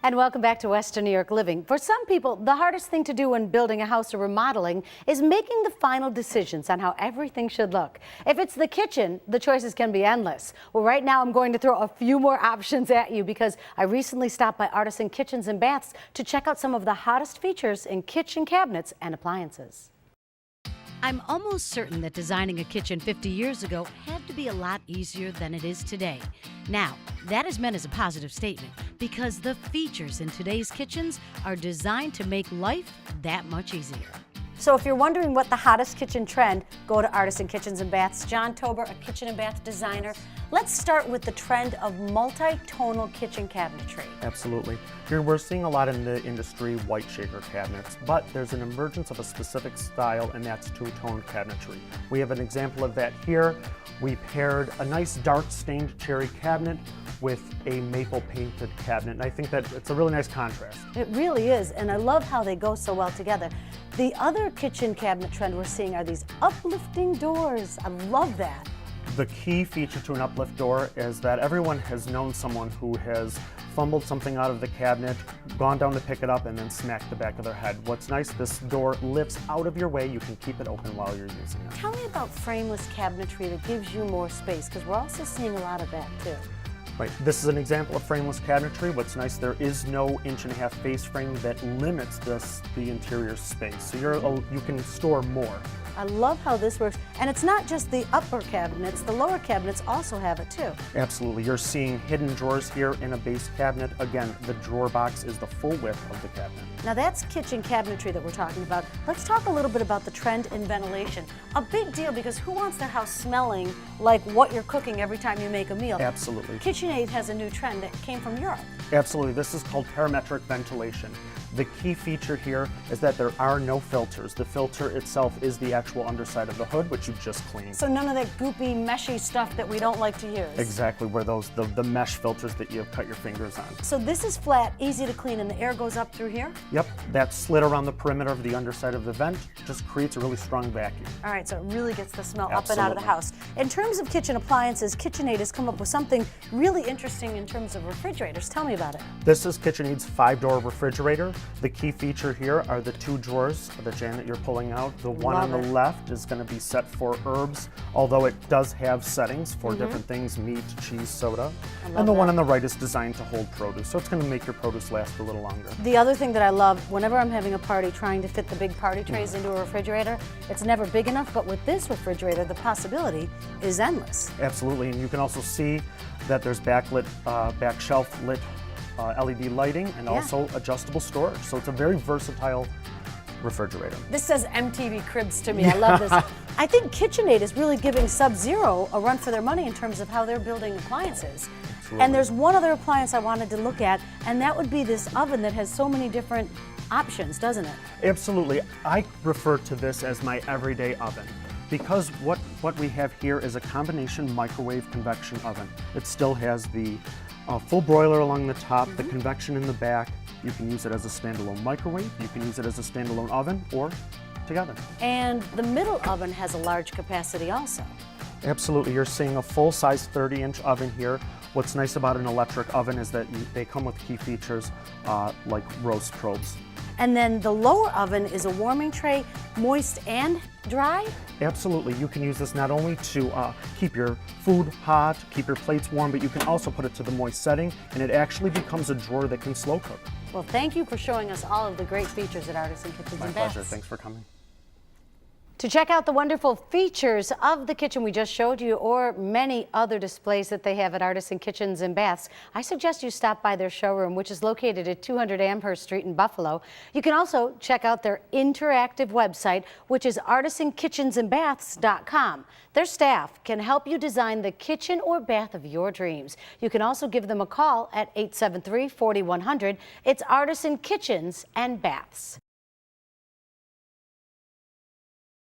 And welcome back to Western New York Living. For some people, the hardest thing to do when building a house or remodeling is making the final decisions on how everything should look. If it's the kitchen, the choices can be endless. Well, right now I'm going to throw a few more options at you because I recently stopped by Artisan Kitchens and Baths to check out some of the hottest features in kitchen cabinets and appliances. I'm almost certain that designing a kitchen 50 years ago had to be a lot easier than it is today. Now, that is meant as a positive statement because the features in today's kitchens are designed to make life that much easier. So if you're wondering what the hottest kitchen trend, go to Artisan Kitchens and Baths. Jon Tober, a kitchen and bath designer. Let's start with the trend of multi-tonal kitchen cabinetry. Absolutely. Here we're seeing a lot in the industry white shaker cabinets, but there's an emergence of a specific style, and that's two-tone cabinetry. We have an example of that here. We paired a nice dark stained cherry cabinet with a maple painted cabinet, and I think that it's a really nice contrast. It really is, and I love how they go so well together. The other kitchen cabinet trend we're seeing are these uplifting doors. I love that. The key feature to an uplift door is that everyone has known someone who has fumbled something out of the cabinet, gone down to pick it up, and then smacked the back of their head. What's nice, this door lifts out of your way. You can keep it open while you're using it. Tell me about frameless cabinetry that gives you more space, because we're also seeing a lot of that too. Right. This is an example of frameless cabinetry. What's nice, there is no 1.5-inch face frame that limits the interior space. So you can store more. I love how this works. And it's not just the upper cabinets, the lower cabinets also have it too. Absolutely. You're seeing hidden drawers here in a base cabinet. Again, the drawer box is the full width of the cabinet. Now that's kitchen cabinetry that we're talking about. Let's talk a little bit about the trend in ventilation. A big deal, because who wants their house smelling like what you're cooking every time you make a meal? Absolutely. KitchenAid has a new trend that came from Europe. Absolutely. This is called parametric ventilation. The key feature here is that there are no filters. The filter itself is the actual underside of the hood, which you just cleaned. So none of that goopy, meshy stuff that we don't like to use. Exactly, where the mesh filters that you have cut your fingers on. So this is flat, easy to clean, and the air goes up through here? Yep, that slit around the perimeter of the underside of the vent just creates a really strong vacuum. All right, so it really gets the smell Absolutely. up and out of the house. In terms of kitchen appliances, KitchenAid has come up with something really interesting in terms of refrigerators. Tell me about it. This is KitchenAid's 5-door refrigerator. The key feature here are the 2 drawers that Janet you're pulling out. The one on the left is going to be set for herbs, although it does have settings for different things, meat, cheese, soda. And the one on the right is designed to hold produce, so it's going to make your produce last a little longer. The other thing that I love, whenever I'm having a party trying to fit the big party trays into a refrigerator, it's never big enough, but with this refrigerator, the possibility is endless. Absolutely, and you can also see that there's backlit, back shelf lit LED lighting and also adjustable storage. So it's a very versatile refrigerator. This says MTV Cribs to me. I love this. I think KitchenAid is really giving Sub-Zero a run for their money in terms of how they're building appliances. Absolutely. And there's one other appliance I wanted to look at, and that would be this oven that has so many different options, doesn't it? Absolutely. I refer to this as my everyday oven, because what we have here is a combination microwave convection oven. It still has the full broiler along the top, the convection in the back. You can use it as a standalone microwave, you can use it as a standalone oven, or together. And the middle oven has a large capacity also. Absolutely, you're seeing a full-size 30-inch oven here. What's nice about an electric oven is that they come with key features like roast probes. And then the lower oven is a warming tray, moist and dry? Absolutely. You can use this not only to keep your food hot, keep your plates warm, but you can also put it to the moist setting, and it actually becomes a drawer that can slow cook. Well, thank you for showing us all of the great features at Artisan Kitchens and Baths. My pleasure. Thanks for coming. To check out the wonderful features of the kitchen we just showed you, or many other displays that they have at Artisan Kitchens and Baths, I suggest you stop by their showroom, which is located at 200 Amherst Street in Buffalo. You can also check out their interactive website, which is artisankitchensandbaths.com. Their staff can help you design the kitchen or bath of your dreams. You can also give them a call at 873-4100. It's Artisan Kitchens and Baths.